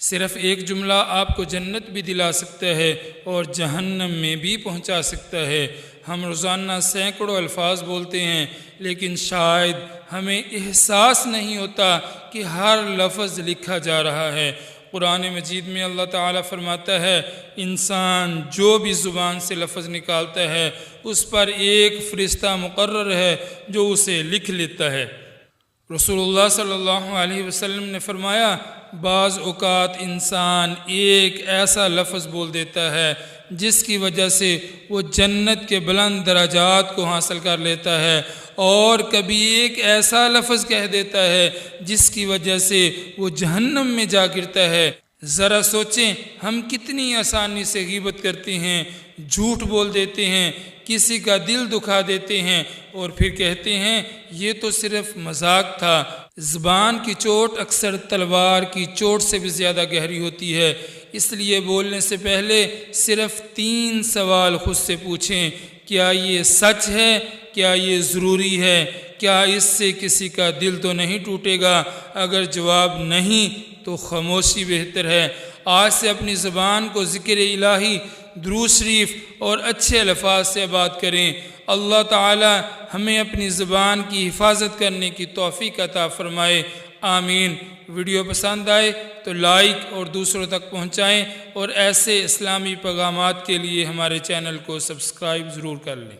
صرف ایک جملہ آپ کو جنت بھی دلا سکتا ہے اور جہنم میں بھی پہنچا سکتا ہے۔ ہم روزانہ سینکڑوں الفاظ بولتے ہیں، لیکن شاید ہمیں احساس نہیں ہوتا کہ ہر لفظ لکھا جا رہا ہے۔ قرآن مجید میں اللہ تعالیٰ فرماتا ہے، انسان جو بھی زبان سے لفظ نکالتا ہے اس پر ایک فرشتہ مقرر ہے جو اسے لکھ لیتا ہے۔ رسول اللہ صلی اللہ علیہ وسلم نے فرمایا، بعض اوقات انسان ایک ایسا لفظ بول دیتا ہے جس کی وجہ سے وہ جنت کے بلند درجات کو حاصل کر لیتا ہے، اور کبھی ایک ایسا لفظ کہہ دیتا ہے جس کی وجہ سے وہ جہنم میں جا گرتا ہے۔ ذرا سوچیں، ہم کتنی آسانی سے غیبت کرتے ہیں، جھوٹ بول دیتے ہیں، کسی کا دل دکھا دیتے ہیں اور پھر کہتے ہیں یہ تو صرف مذاق تھا۔ زبان کی چوٹ اکثر تلوار کی چوٹ سے بھی زیادہ گہری ہوتی ہے، اس لیے بولنے سے پہلے صرف 3 سوال خود سے پوچھیں۔ کیا یہ سچ ہے؟ کیا یہ ضروری ہے؟ کیا اس سے کسی کا دل تو نہیں ٹوٹے گا؟ اگر جواب نہیں تو خاموشی بہتر ہے۔ آج سے اپنی زبان کو ذکر الہی، درود شریف اور اچھے الفاظ سے آباد کریں۔ اللہ تعالی ہمیں اپنی زبان کی حفاظت کرنے کی توفیق عطا فرمائے، آمین۔ ویڈیو پسند آئے تو لائک اور دوسروں تک پہنچائیں، اور ایسے اسلامی پیغامات کے لیے ہمارے چینل کو سبسکرائب ضرور کر لیں۔